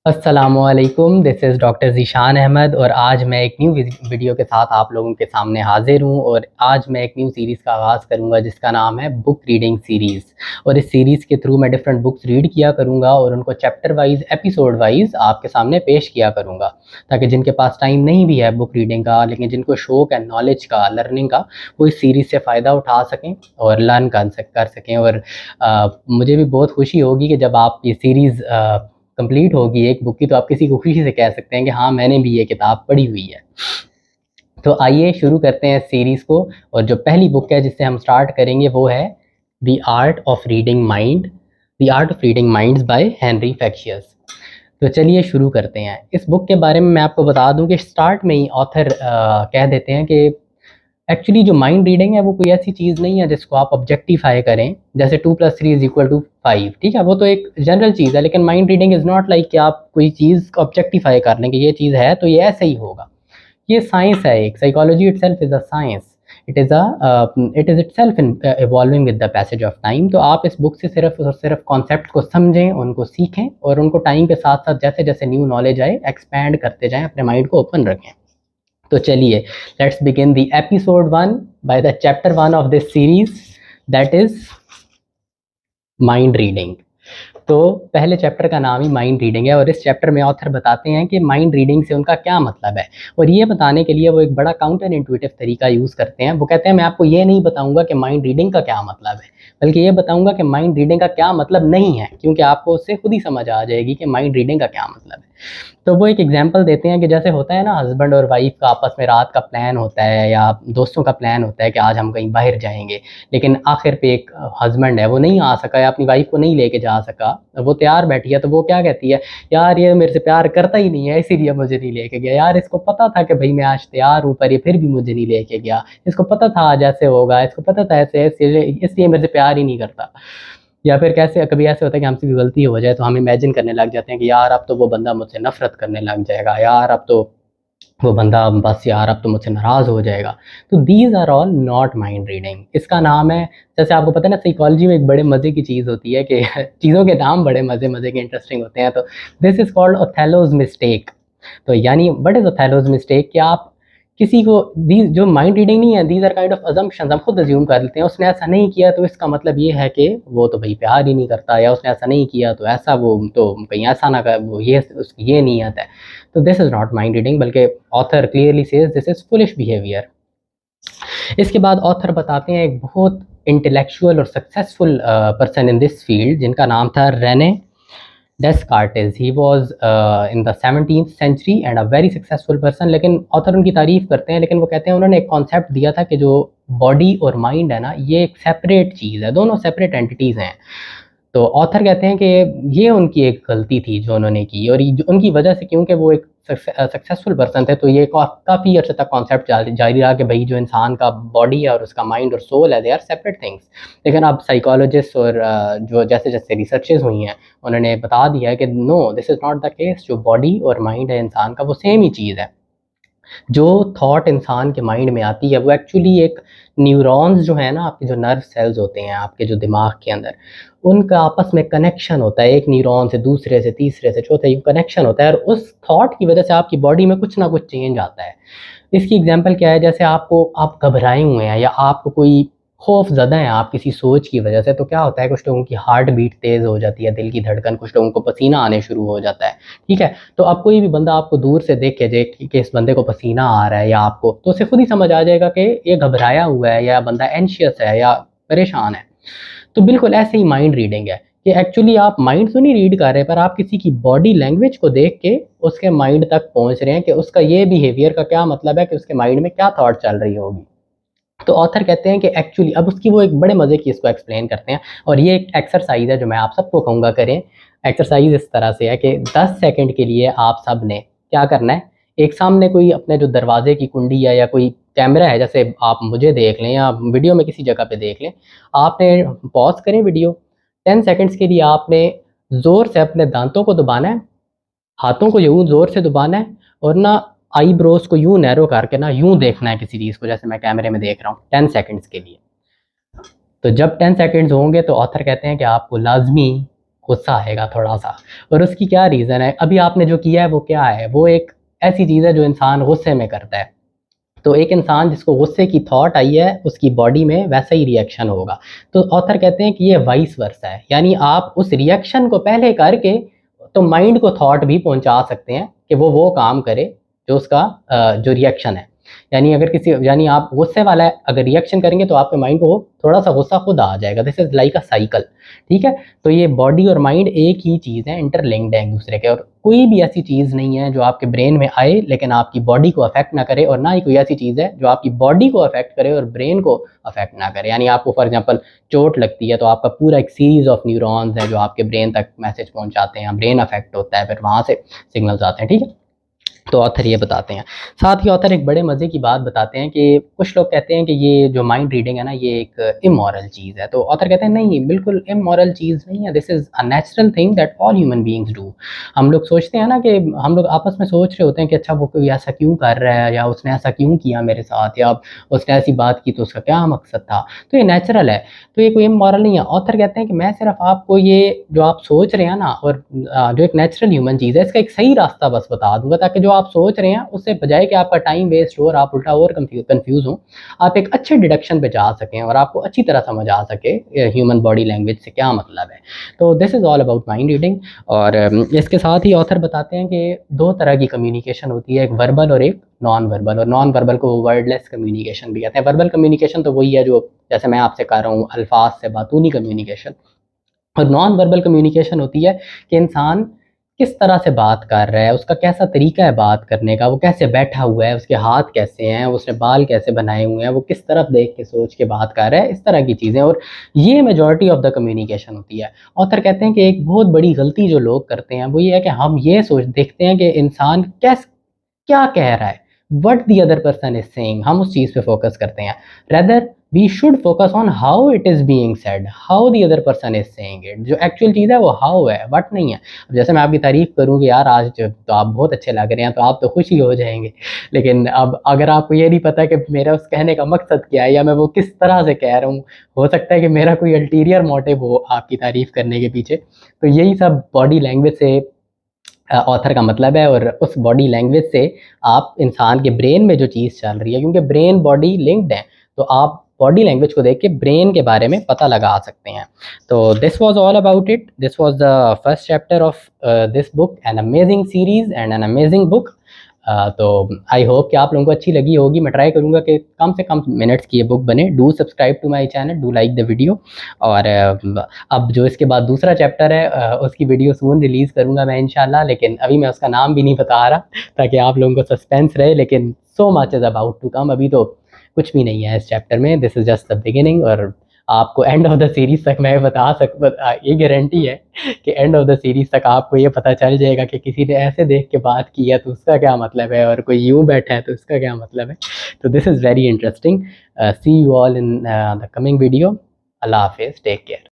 अस्सलामुअलैकुम, this is doctor Zeeshan Ahmed और आज मैं एक न्यू वीडियो के साथ आप लोगों के सामने हाज़िर हूँ। और आज मैं एक न्यू सीरीज़ का आगाज़ करूँगा जिसका नाम है बुक रीडिंग सीरीज़। और इस सीरीज़ के थ्रू मैं डिफरेंट बुक्स रीड किया करूँगा और उनको चैप्टर वाइज़, एपिसोड वाइज़ आपके सामने पेश किया करूँगा, ताकि जिनके पास टाइम नहीं भी है बुक रीडिंग का लेकिन जिनको शौक़ है नॉलेज का, लर्निंग का, वो इस सीरीज़ से फ़ायदा उठा सकें और लर्न कर सकें। और मुझे भी बहुत खुशी होगी कि जब आप ये सीरीज़ कंप्लीट होगी एक बुक की, तो आप किसी को खुशी से कह सकते हैं कि हाँ, मैंने भी ये किताब पढ़ी हुई है। तो आइए शुरू करते हैं इस सीरीज़ को। और जो पहली बुक है जिससे हम स्टार्ट करेंगे वो है the art of reading mind, the art of reading minds by Henry Facius. तो चलिए शुरू करते हैं। इस बुक के बारे में मैं आपको बता दूं कि स्टार्ट में ही ऑथर कह देते हैं कि एक्चुअली जो माइंड रीडिंग है वो कोई ऐसी चीज़ नहीं है जिसको आप ऑब्जेक्टिफाई करें, जैसे 2+3=5, ठीक है, वो तो एक जनरल चीज़ है। लेकिन mind reading is not like कि आप कोई चीज़ को ऑब्जेक्टिफाई कर लें कि ये चीज़ है तो ये ऐसे ही होगा। ये साइंस है, एक psychology itself is a science, it is itself evolving with the passage of time. तो आप इस बुक से सिर्फ और सिर्फ कॉन्सेप्ट को समझें, उनको सीखें और उनको टाइम के साथ साथ जैसे जैसे न्यू नॉलेज आए एक्सपैंड करते जाएं, अपने माइंड को ओपन रखें। तो चलिए, let's begin the episode 1 by the chapter 1 of this series, that is mind reading. तो पहले चैप्टर का नाम ही माइंड रीडिंग है और इस चैप्टर में ऑथर बताते हैं कि माइंड रीडिंग से उनका क्या मतलब है। और ये बताने के लिए वो एक बड़ा काउंटर इंट्यूटिव तरीका यूज़ करते हैं। वो कहते हैं मैं आपको ये नहीं बताऊंगा कि माइंड रीडिंग का क्या मतलब है, बल्कि ये बताऊंगा कि माइंड रीडिंग का क्या मतलब नहीं है, क्योंकि आपको उससे खुद ही समझ आ जाएगी कि माइंड रीडिंग का क्या मतलब है। तो वो एक एग्जांपल देते हैं कि जैसे होता है ना, हस्बैंड और वाइफ का आपस में रात का प्लान होता है या दोस्तों का प्लान होता है कि आज हम कहीं बाहर जाएंगे, लेकिन आखिर पे एक हस्बैंड है वो नहीं आ सका या अपनी वाइफ को नहीं लेके जा सका, वो तैयार बैठी है, तो वो क्या कहती है, यार ये मेरे से प्यार करता ही नहीं है इसीलिए मुझे नहीं लेके गया, यार इसको पता था कि भाई मैं आज तैयार हूँ पर ये फिर भी मुझे नहीं लेके गया, इसको पता था आज ऐसे होगा, इसको पता था ऐसे, इसलिए मेरे से प्यार ही नहीं करता। या फिर कैसे कभी ऐसे होता है कि हमसे भी गलती हो जाए तो हम इमेजिन करने लग जाते हैं कि यार अब तो वो बंदा मुझसे नफरत करने लग जाएगा, यार अब तो वो बंदा बस, यार अब तो मुझसे नाराज़ हो जाएगा। तो these are all not mind reading. इसका नाम है, जैसे आपको पता है ना, साइकोलॉजी में एक बड़े मज़े की चीज़ होती है कि चीज़ों के नाम बड़े मज़े मज़े के इंटरेस्टिंग होते हैं। तो दिस इज़ कॉल्ड ओथेलोज मिस्टेक। तो यानी व्हाट इज़ ओथेलोज मिस्टेक, कि आप किसी को, दीज जो माइंड रीडिंग नहीं है, these are kind of assumptions, हम खुद अज्यूम कर लेते हैं उसने ऐसा नहीं किया तो इसका मतलब ये है कि वो तो भाई प्यार ही नहीं करता, या उसने ऐसा नहीं किया तो ऐसा, वो तो कहीं ऐसा ना कर, वो ये उसकी ये नीयत है। तो this is not mind reading, बल्कि author clearly says this is foolish behaviour. इसके बाद ऑथर बताते हैं एक बहुत इंटेलेक्चुअल और successful person in this field जिनका नाम था Rene Descartes. He was in the 17th century and a very successful person. लेकिन ऑथर उनकी तारीफ करते हैं, लेकिन वो कहते हैं उन्होंने एक कॉन्सेप्ट दिया था कि जो बॉडी और माइंड है ना, ये एक सेपरेट चीज़ है, दोनों सेपरेट एंटिटीज़ हैं। तो ऑथर कहते हैं कि ये उनकी एक गलती थी जो उन्होंने की, और उनकी वजह से, क्योंकि वो एक सक्सेसफुल पर्सन थे, तो ये काफ़ी अर्से तक कॉन्सेप्ट जारी रहा कि भाई जो इंसान का बॉडी है और उसका माइंड और सोल है, दे आर सेपरेट थिंग्स। लेकिन अब साइकोलॉजिस्ट और जो जैसे जैसे रिसर्चेज हुई हैं उन्होंने बता दिया है कि no, this is not the case. जो बॉडी और माइंड है इंसान का, वो सेम ही चीज़ है। जो थॉट इंसान के माइंड में आती है वो एक्चुअली एक न्यूरॉन्स जो है ना, आपके जो नर्व सेल्स होते हैं आपके जो दिमाग के अंदर, उनका आपस में कनेक्शन होता है। एक न्यूरॉन से दूसरे से तीसरे से चौथे कनेक्शन होता है, और उस थॉट की वजह से आपकी बॉडी में कुछ ना कुछ चेंज आता है। इसकी एग्जांपल क्या है, जैसे आप घबराए हुए हैं या आपको कोई खौफ ज़दा है आप किसी सोच की वजह से, तो क्या होता है, कुछ लोगों की हार्ट बीट तेज़ हो जाती है, दिल की धड़कन, कुछ लोगों को पसीना आने शुरू हो जाता है, ठीक है। तो अब कोई भी बंदा आपको दूर से देखे कि इस बंदे को पसीना आ रहा है या आपको, तो उसे खुद ही समझ आ जाएगा कि ये घबराया हुआ है या बंदा एंशियस है या परेशान है। तो बिल्कुल ऐसे ही माइंड रीडिंग है कि एक्चुअली आप माइंड तो नहीं रीड कर रहे, पर आप किसी की बॉडी लैंग्वेज को देख के उसके माइंड तक पहुंच रहे हैं कि उसका ये बिहेवियर का क्या मतलब है, कि उसके माइंड में क्या थॉट चल रही होगी। तो ऑथर कहते हैं कि एक्चुअली अब उसकी वो एक बड़े मज़े की इसको एक्सप्लेन करते हैं, और ये एक एक्सरसाइज है जो मैं आप सबको कहूँगा करें। एक्सरसाइज इस तरह से है कि 10 सेकंड के लिए आप सब ने क्या करना है, एक सामने कोई अपने जो दरवाजे की कुंडी है या कोई कैमरा है, जैसे आप मुझे देख लें या वीडियो में किसी जगह पे देख लें, आपने पॉज करें वीडियो, 10 सेकंड्स के लिए आपने ज़ोर से अपने दांतों को दबाना है, हाथों को यूँ ज़ोर से दबाना है, और ना आईब्रोज को यूँ नैरो करके ना यूँ देखना है किसी चीज़ को, जैसे मैं कैमरे में देख रहा हूँ, 10 सेकंड्स के लिए। तो जब 10 सेकंड्स होंगे तो ऑथर कहते हैं कि आपको लाजमी गुस्सा आएगा थोड़ा सा। और उसकी क्या रीज़न है, अभी आपने जो किया है वो क्या है, वो एक ऐसी चीज़ है जो इंसान गुस्से में करता है। तो एक इंसान जिसको गुस्से की थॉट आई है उसकी बॉडी में वैसा ही रिएक्शन होगा। तो ऑथर कहते हैं कि ये वाइस वर्सा है, यानी आप उस रिएक्शन को पहले करके तो माइंड को थॉट भी पहुंचा सकते हैं कि वो काम करे जो उसका जो रिएक्शन है। यानी अगर किसी, यानी आप गुस्से वाला है, अगर रिएक्शन करेंगे तो आपके माइंड को थोड़ा सा गुस्सा खुद आ जाएगा। This is like a cycle, ठीक है। तो ये बॉडी और माइंड एक ही चीज़ है, इंटरलिंक्ड है एक दूसरे के। और कोई भी ऐसी चीज़ नहीं है जो आपके ब्रेन में आए लेकिन आपकी बॉडी को अफेक्ट ना करे, और ना ही कोई ऐसी चीज़ है जो आपकी बॉडी को अफेक्ट करे और ब्रेन को अफेक्ट ना करे। यानी आपको फॉर एग्जांपल चोट लगती है तो आपका पूरा एक सीरीज ऑफ न्यूरॉन्स है जो आपके ब्रेन तक मैसेज पहुंचाते हैं, ब्रेन अफेक्ट होता है, फिर वहाँ से सिग्नल्स आते हैं, ठीक है। तो ऑथर ये बताते हैं। साथ ही ऑथर एक बड़े मज़े की बात बताते हैं कि कुछ लोग कहते हैं कि ये जो माइंड रीडिंग है ना, ये एक इमोरल चीज़ है। तो ऑथर कहते हैं नहीं, बिल्कुल इमोरल चीज़ नहीं है। This is a natural thing that all human beings do. हम लोग सोचते हैं ना कि हम लोग आपस में सोच रहे होते हैं कि अच्छा वो कोई ऐसा क्यों कर रहा है, या उसने ऐसा क्यों किया मेरे साथ, या उसने ऐसी बात की तो उसका क्या मकसद था। तो ये नेचुरल है, तो ये कोई इमोरल नहीं है। ऑथर कहते हैं कि मैं सिर्फ आपको ये जो आप सोच रहे हैं ना, और जो एक नेचुरल ह्यूमन चीज़ है, इसका एक सही रास्ता बस बता दूंगा, ताकि जो आप सोच रहे हैं उससे बजाय कि आपका टाइम वेस्ट हो और आप उल्टा और कंफ्यूज हो, आप एक अच्छे डिडक्शन पे जा सकें और आपको अच्छी तरह समझ आ सके ह्यूमन बॉडी लैंग्वेज से क्या मतलब है। तो this is all about mind reading. और इसके साथ ही ऑथर बताते हैं कि दो तरह की कम्युनिकेशन होती है, एक वर्बल और एक नॉन वर्बल। और नॉन वर्बल को वर्डलेस कम्युनिकेशन भी कहते हैं। वर्बल कम्युनिकेशन तो वही है जो जैसे मैं आपसे कर रहा हूँ, अल्फाज से बातूनी कम्युनिकेशन। और नॉन वर्बल कम्युनिकेशन होती है कि इंसान किस तरह से बात कर रहा है, उसका कैसा तरीका है बात करने का, वो कैसे बैठा हुआ है, उसके हाथ कैसे हैं, उसने बाल कैसे बनाए हुए हैं, वो किस तरफ देख के सोच के बात कर रहा है, इस तरह की चीज़ें। और ये मेजॉरिटी ऑफ द कम्युनिकेशन होती है। ऑथर कहते हैं कि एक बहुत बड़ी गलती जो लोग करते हैं वो ये है कि हम ये सोच देखते हैं कि इंसान क्या कह रहा है, what the other person is saying, हम उस चीज़ पे फोकस करते हैं। Rather we should focus on how it is being said, how the other person is saying it. जो एक्चुअल चीज़ है वो हाउ है, वट नहीं है। अब जैसे मैं आपकी तारीफ़ करूँ कि यार आज तो आप बहुत अच्छे लग रहे हैं, तो आप तो खुश ही हो जाएंगे। लेकिन अब अगर आपको ये नहीं पता कि मेरा उस कहने का मकसद क्या है, या मैं वो किस तरह से कह रहा हूँ, हो सकता है कि मेरा कोई अल्टीरियर मोटिव हो आपकी तारीफ़ करने के पीछे। तो यही सब बॉडी लैंग्वेज से ऑथर का मतलब है। और उस बॉडी लैंग्वेज से आप इंसान के ब्रेन में जो चीज़ चल रही है, क्योंकि ब्रेन बॉडी लिंक्ड है, तो आप बॉडी लैंग्वेज को देख के ब्रेन के बारे में पता लगा सकते हैं। तो this was all about it. This was the first chapter of this book, an amazing series and an amazing book. तो आई होप कि आप लोगों को अच्छी लगी होगी। मैं ट्राई करूँगा कि कम से कम मिनट्स की ये बुक बने। Do subscribe to my channel, do like the video. और अब जो इसके बाद दूसरा चैप्टर है उसकी वीडियो सून रिलीज़ करूँगा मैं इंशाल्लाह, लेकिन अभी मैं उसका नाम भी नहीं बता रहा ताकि आप लोगों को सस्पेंस रहे। लेकिन so much is about to come, अभी तो कुछ भी नहीं है इस चैप्टर में। This is just the beginning. और आपको एंड ऑफ द सीरीज़ तक मैं ये गारंटी है कि एंड ऑफ द सीरीज़ तक आपको ये पता चल जाएगा कि किसी ने ऐसे देख के बात की है तो उसका क्या मतलब है, और कोई यूँ बैठा है तो उसका क्या मतलब है। तो this is very interesting. See you all in the coming video. अल्लाह हाफिज़, टेक केयर।